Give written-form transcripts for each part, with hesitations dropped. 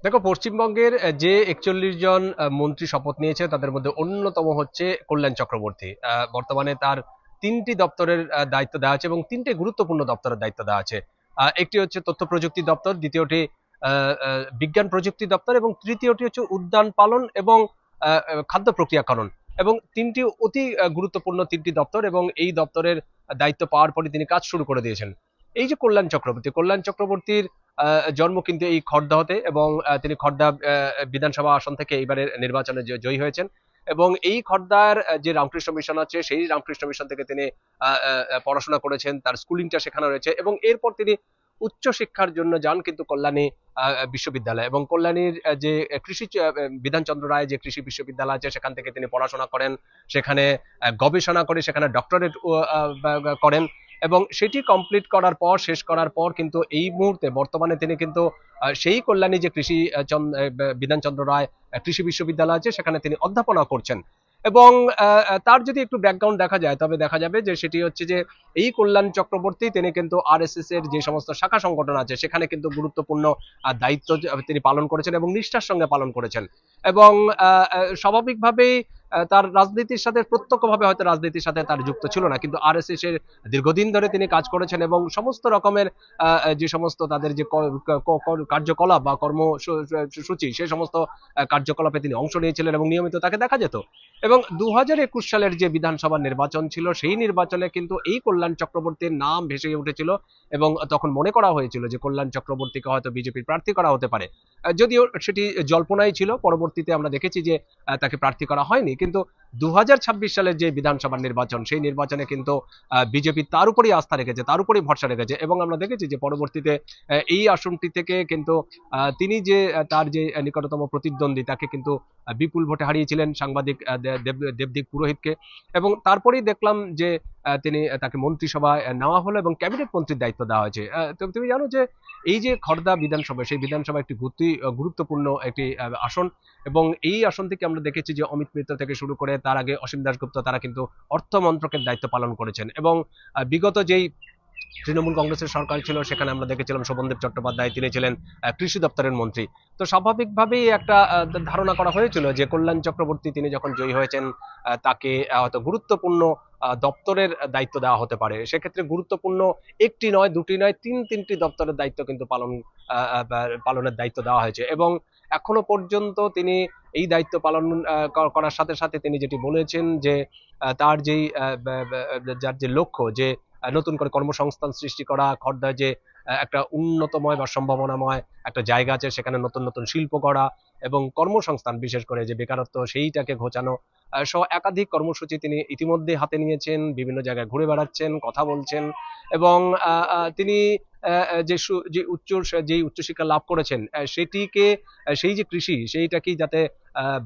দেখো, পশ্চিমবঙ্গের যে ৪১ জন মন্ত্রী শপথ নিয়েছে তাদের মধ্যে অন্যতম হচ্ছে কল্যাণ চক্রবর্তী। বর্তমানে তার ৩টি দপ্তরের দায়িত্ব দেওয়া আছে এবং ৩টে গুরুত্বপূর্ণ দপ্তরের দায়িত্ব দেওয়া আছে। একটি হচ্ছে তথ্য প্রযুক্তি দপ্তর, দ্বিতীয়টি বিজ্ঞান প্রযুক্তি দপ্তর এবং তৃতীয়টি হচ্ছে উদ্যান পালন এবং খাদ্য প্রক্রিয়াকরণ। এবং তিনটি অতি গুরুত্বপূর্ণ তিনটি দপ্তর, এবং এই দপ্তরের দায়িত্ব পাওয়ার পরে তিনি কাজ শুরু করে দিয়েছেন। এই যে কল্যাণ চক্রবর্তীর জন্ম কিন্তু এই খড়দহতে, এবং তিনি খড়দা বিধানসভা আসন থেকে এইবারের নির্বাচনে জয়ী হয়েছেন। এবং এই খড়দার যে রামকৃষ্ণ মিশন আছে, সেই রামকৃষ্ণ মিশন থেকে তিনি পড়াশোনা করেছেন, তার স্কুলিংটা সেখানে রয়েছে, এবং এরপর তিনি উচ্চ শিক্ষার জন্য যান কিন্তু কল্যাণী বিশ্ববিদ্যালয়। এবং কল্যাণীর যে কৃষি বিধানচন্দ্র রায় যে কৃষি বিশ্ববিদ্যালয় আছে সেখান থেকে তিনি পড়াশোনা করেন, সেখানে গবেষণা করে সেখানে ডক্টরেট করেন। এবং সেটি কমপ্লিট করার পর, শেষ করার পর কিন্তু এই মুহূর্তে বর্তমানে তিনি কিন্তু সেই কল্যাণী যে কৃষি বিধানচন্দ্র রায় কৃষি বিশ্ববিদ্যালয় আছে সেখানে তিনি অধ্যাপনা করছেন। এবং তার যদি একটু ব্যাকগ্রাউন্ড দেখা যায় তবে দেখা যাবে যে সেটি হচ্ছে যে এই কল্যাণ চক্রবর্তী তিনি কিন্তু আরএসএস এর যে সমস্ত শাখা সংগঠন আছে সেখানে কিন্তু গুরুত্বপূর্ণ দায়িত্ব তিনি পালন করেছেন এবং নিষ্ঠার সঙ্গে পালন করেছেন। এবং স্বাভাবিকভাবেই তার রাজনীতির সাথে প্রত্যক্ষভাবে হয়তো রাজনীতির সাথে তার যুক্ত ছিল না, কিন্তু আরএসএস এর দীর্ঘদিন ধরে তিনি কাজ করেছেন এবং সমস্ত রকমের যে সমস্ত তাদের যে কার্যকলাপ বা কর্মসূচি, সেই সমস্ত কার্যকলাপে তিনি অংশ নিয়েছিলেন এবং নিয়মিত তাকে দেখা যেত। এবং ২০২১ সালের যে বিধানসভা নির্বাচন ছিল, সেই নির্বাচনে কিন্তু এই কল্যাণ চক্রবর্তীর নাম ভেসে উঠেছিল। এবং তখন মনে করা হয়েছিল যে কল্যাণ চক্রবর্তীকে হয়তো বিজেপির প্রার্থী করা হতে পারে। যদিও সেটি জল্পনাই ছিল, পরবর্তীতে আমরা দেখেছি যে তাকে প্রার্থী করা হয়নি। কিন্তু ২০২৬ সালের যে বিধানসভা নির্বাচন, সেই নির্বাচনে কিন্তু বিজেপি তার উপরেই আস্থা রেখেছে, তার উপরেই ভরসা রেখেছে। এবং আমরা দেখেছি যে পরবর্তীতে এই আসনটি থেকে কিন্তু তিনি যে তার যে নিকটতম প্রতিদ্বন্দ্বী তাকে কিন্তু বিপুল ভোটে হারিয়েছিলেন, সাংবাদিক দেবদিক পুরোহিতকে। এবং তারপরেই দেখলাম যে তিনি তাকে মন্ত্রিসভায় নেওয়া হলো এবং ক্যাবিনেট মন্ত্রীর দায়িত্ব দেওয়া হয়েছে। তুমি জানো যে এই যে খড়দা বিধানসভা, সেই বিধানসভা একটি গুরুত্বপূর্ণ একটি আসন। এবং এই আসন থেকে আমরা দেখেছি যে অমিত মিত্র থেকে শুরু করে তার আগে অসীম দাশগুপ্ত তারা কিন্তু অর্থ মন্ত্রকের দায়িত্ব পালন করেছেন। এবং বিগত যেই তৃণমূল কংগ্রেসের সরকার ছিল সেখানে আমরা দেখেছিলাম শোভনদেব চট্টোপাধ্যায়, তিনি ছিলেন কৃষি দপ্তরের মন্ত্রী। তো স্বাভাবিকভাবেই একটা ধারণা করা হয়েছিল যে কল্যাণ চক্রবর্তী তিনি যখন জয়ী হয়েছেন তাকে হয়তো গুরুত্বপূর্ণ দপ্তরের দায়িত্ব দেওয়া হতে পারে। সেক্ষেত্রে গুরুত্বপূর্ণ একটি নয়, দুটি নয়, তিনটি দপ্তরের দায়িত্ব কিন্তু পালনের দায়িত্ব দেওয়া হয়েছে। এবং এখনো পর্যন্ত তিনি এই দায়িত্ব পালন করার সাথে সাথে তিনি যেটি বলেছেন যে তার যেই যার যে লক্ষ্য যে নতুন করে কর্মসংস্থান সৃষ্টি করা, খড়দায় যে একটা উন্নতময় বা সম্ভাবনাময় একটা জায়গা আছে সেখানে নতুন নতুন শিল্প গড়া এবং কর্মসংস্থান, বিশেষ করে যে বেকারত্ব সেইটাকে ঘোচানো সহ একাধিক কর্মসূচি তিনি ইতিমধ্যে হাতে নিয়েছেন, বিভিন্ন জায়গায় ঘুরে বেড়াচ্ছেন, কথা বলছেন। এবং তিনি যে উচ্চশিক্ষা লাভ করেছেন সেটিকে সেই যে কৃষি সেইটাকেই যাতে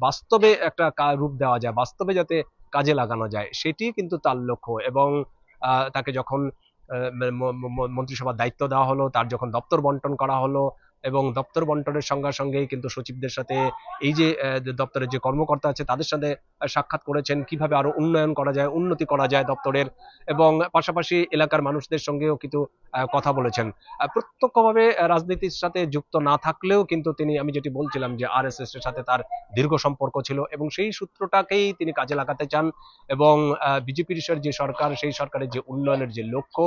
বাস্তবে একটা রূপ দেওয়া যায়, বাস্তবে যাতে কাজে লাগানো যায়, সেটি কিন্তু তার লক্ষ্য। এবং তাকে যখন মন্ত্রিসভার দায়িত্ব দেওয়া হলো, তার যখন দপ্তর বন্টন করা হলো, এবং দপ্তর বন্টনের সঙ্গে সঙ্গেই কিন্তু সচিবদের সাথে এই যে দপ্তরের যে কর্মকর্তা আছে তাদের সাথে সাক্ষাৎ করেছেন, কিভাবে আরো উন্নয়ন করা যায়, উন্নতি করা যায় দপ্তরের। এবং পাশাপাশি এলাকার মানুষদের সঙ্গেও কিন্তু কথা বলেছেন। প্রত্যক্ষভাবে রাজনীতির সাথে যুক্ত না থাকলেও কিন্তু তিনি, আমি যেটি বলছিলাম যে আরএসএস এর সাথে তার দীর্ঘ সম্পর্ক ছিল এবং সেই সূত্রটাকেই তিনি কাজে লাগাতে চান। এবং বিজেপির যে সরকার, সেই সরকারের যে উন্নয়নের যে লক্ষ্য,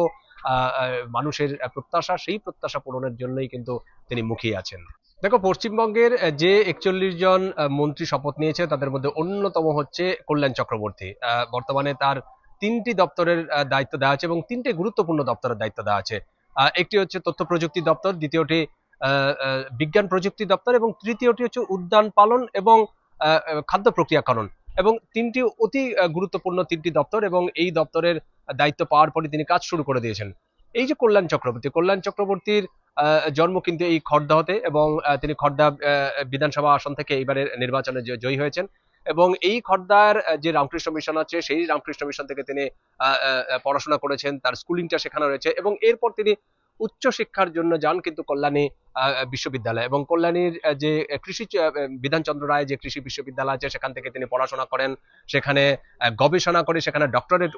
মানুষের প্রত্যাশা, সেই প্রত্যাশা পূরণের জন্যই কিন্তু তিনি মুখিয়ে আছেন। দেখো, পশ্চিমবঙ্গের যে ৪১ জন মন্ত্রী শপথ নিয়েছে তাদের মধ্যে অন্যতম হচ্ছে কল্যাণ চক্রবর্তী। বর্তমানে তার ৩টি দপ্তরের দায়িত্ব দেওয়া আছে এবং ৩টে গুরুত্বপূর্ণ দপ্তরের দায়িত্ব দেওয়া আছে। একটি হচ্ছে তথ্য প্রযুক্তি দপ্তর, দ্বিতীয়টি বিজ্ঞান প্রযুক্তি দপ্তর এবং তৃতীয়টি হচ্ছে উদ্যান পালন এবং খাদ্য প্রক্রিয়াকরণ। এবং তিনটি অতি গুরুত্বপূর্ণ তিনটি দপ্তর, এবং এই দপ্তরের দায়িত্ব পাওয়ার পরে তিনি কাজ শুরু করে দিয়েছেন। এই যে কল্যাণ চক্রবর্তীর জন্ম কিন্তু এই খড়দহতে, এবং তিনি খড়দা বিধানসভা আসন থেকে এইবারের নির্বাচনে জয়ী হয়েছেন। এবং এই খড়দার যে রামকৃষ্ণ মিশন আছে, সেই রামকৃষ্ণ মিশন থেকে তিনি পড়াশোনা করেছেন, তার স্কুলিংটা সেখানে রয়েছে, এবং এরপর তিনি উচ্চ শিক্ষার জন্য যান কিন্তু কল্যাণী বিশ্ববিদ্যালয়। এবং কল্যাণীর যে কৃষি বিধানচন্দ্র রায় যে কৃষি বিশ্ববিদ্যালয় আছে সেখান থেকে তিনি পড়াশোনা করেন, সেখানে গবেষণা করে সেখানে ডক্টরেট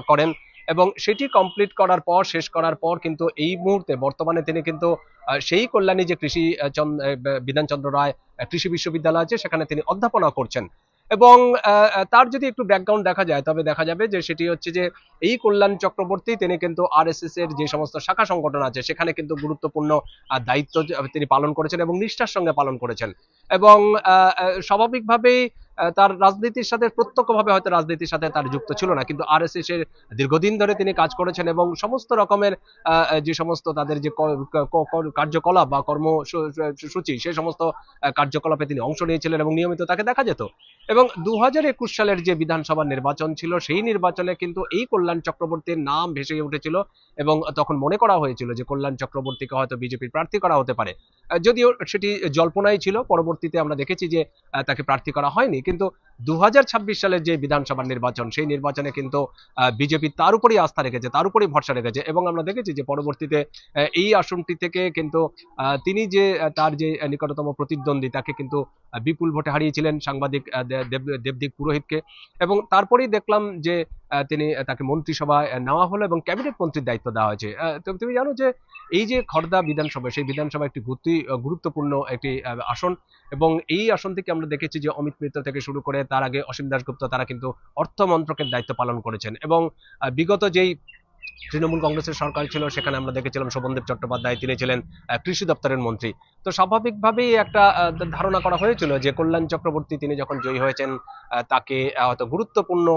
করেন। এবং সেটি কমপ্লিট করার পর, শেষ করার পর কিন্তু এই মুহূর্তে বর্তমানে তিনি কিন্তু সেই কল্যাণী যে কৃষি বিধানচন্দ্র রায় কৃষি বিশ্ববিদ্যালয় আছে সেখানে তিনি অধ্যাপনা করছেন। এবং তার যদি একটু ব্যাকগ্রাউন্ড দেখা যায় তবে দেখা যাবে যে সেটি হচ্ছে যে এই কল্যাণ চক্রবর্তী তিনি কিন্তু আরএসএস এর যে সমস্ত শাখা সংগঠন আছে সেখানে কিন্তু গুরুত্বপূর্ণ দায়িত্ব তিনি পালন করেছেন এবং নিষ্ঠার সঙ্গে পালন করেছেন। এবং স্বাভাবিকভাবেই তার রাজনীতির সাথে প্রত্যক্ষভাবে হয়তো রাজনীতির সাথে তার যুক্ত ছিল না, কিন্তু আরএসএস এর দীর্ঘদিন ধরে তিনি কাজ করেছেন এবং সমস্ত রকমের যে সমস্ত তাদের যে কার্যকলাপ বা কর্মসূচি সে সমস্ত কার্যকলাপে তিনি অংশ নিয়েছিলেন এবং নিয়মিত তাকে দেখা যেত। এবং 2021 সালের যে বিধানসভা নির্বাচন ছিল সেই নির্বাচনে কিন্তু এই কল্যাণ চক্রবর্তীর নাম ভেসে উঠেছিল এবং তখন মনে করা হয়েছিল যে কল্যাণ চক্রবর্তীকে হয়তো বিজেপির প্রার্থী করা হতে পারে। যদিও সেটি জল্পনাই ছিল, পরবর্তীতে আমরা দেখেছি যে তাকে প্রার্থী করা হয়নি। কিন্তু 2026 সালের যে বিধানসভা নির্বাচন সেই নির্বাচনে কিন্তু বিজেপি তার উপরই আস্থা রেখেছে, তার উপরই ভরসা রেখেছে এবং আমরা দেখেছি যে পরবর্তীতে এই আসনটি থেকে কিন্তু তিনি যে তার যে নিকটতম প্রতিদ্বন্দ্বী তাকে কিন্তু বিপুল ভোটে হারিয়েছিলেন সাংবাদিক দেবদীপ পুরোহিতকে। এবং তারপরেই দেখলাম যে তিনি তাকে মন্ত্রিসভায় নেওয়া হলো এবং ক্যাবিনেট মন্ত্রীর দায়িত্ব দেওয়া হয়েছে। তুমি জানো যে এই যে খড়দা বিধানসভা সেই বিধানসভা একটি গুরুত্বপূর্ণ একটি আসন এবং এই আসন থেকে আমরা দেখেছি যে অমিত মিত্র থেকে শুরু করে তার আগে অসীম দাশগুপ্ত তারা কিন্তু অর্থ মন্ত্রকের দায়িত্ব পালন করেছেন। এবং বিগত যেই তৃণমূল কংগ্রেসের সরকার ছিল সেখানে আমরা দেখেছিলাম শোভনদেব চট্টোপাধ্যায়, তিনি ছিলেন কৃষি দপ্তরের মন্ত্রী। তো স্বাভাবিকভাবেই একটা ধারণা করা হয়েছিল যে কল্যাণ চক্রবর্তী তিনি যখন জয়ী হয়েছেন তাকে হয়তো গুরুত্বপূর্ণ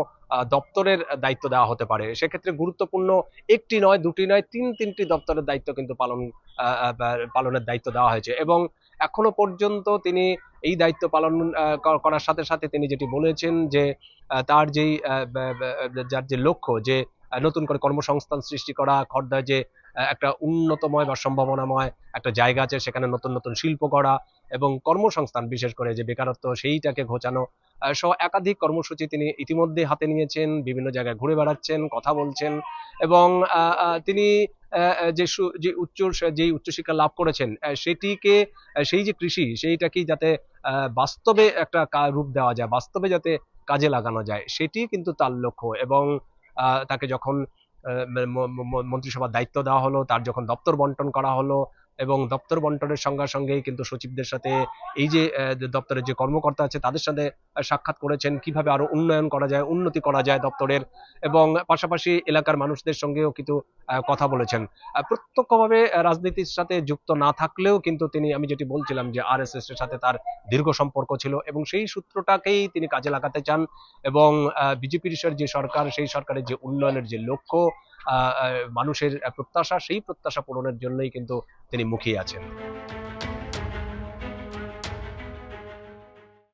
দপ্তরের দায়িত্ব দেওয়া হতে পারে। সেক্ষেত্রে গুরুত্বপূর্ণ একটি নয়, দুটি নয়, তিনটি দপ্তরের দায়িত্ব কিন্তু পালনের দায়িত্ব দেওয়া হয়েছে। এবং এখনো পর্যন্ত তিনি এই দায়িত্ব পালন করার সাথে সাথে তিনি যেটি বলেছেন যে তার যেই যার যে লক্ষ্য যে নতুন করে কর্মসংস্থান সৃষ্টি করা, খড়দায় যে একটা উন্নতময় বা সম্ভাবনাময় একটা জায়গা আছে সেখানে নতুন নতুন শিল্প করা এবং কর্মসংস্থান বিশেষ করে যে বেকারত্ব সেইটাকে ঘোচানো সহ একাধিক কর্মসূচি তিনি ইতিমধ্যে হাতে নিয়েছেন, বিভিন্ন জায়গায় ঘুরে বেড়াচ্ছেন, কথা বলছেন। এবং তিনি যে উচ্চশিক্ষা লাভ করেছেন সেটিকে সেই যে কৃষি সেইটাকেই যাতে বাস্তবে একটা রূপ দেওয়া যায়, বাস্তবে যাতে কাজে লাগানো যায় সেটি কিন্তু তার লক্ষ্য। এবং তাকে যখন মন্ত্রিসভার দায়িত্ব দেওয়া হলো, তার যখন দপ্তর বন্টন করা হলো এবং দপ্তর বন্টনের সঙ্গে সঙ্গেই কিন্তু সচিবদের সাথে এই যে দপ্তরের যে কর্মকর্তা আছে তাদের সাথে সাক্ষাৎ করেছেন, কিভাবে আরো উন্নয়ন করা যায়, উন্নতি করা যায় দপ্তরের। এবং পাশাপাশি এলাকার মানুষদের সঙ্গেও কিন্তু কথা বলেছেন। প্রত্যক্ষভাবে রাজনীতির সাথে যুক্ত না থাকলেও কিন্তু তিনি, আমি যেটি বলছিলাম যে আরএসএস এর সাথে তার দীর্ঘ সম্পর্ক ছিল এবং সেই সূত্রটাকেই তিনি কাজে লাগাতে চান। এবং বিজেপির যে সরকার সেই সরকারের যে উন্নয়নের যে লক্ষ্য, মানুষের প্রত্যাশা, সেই প্রত্যাশা পূরণের জন্যই কিন্তু তিনি মুখিয়ে আছেন।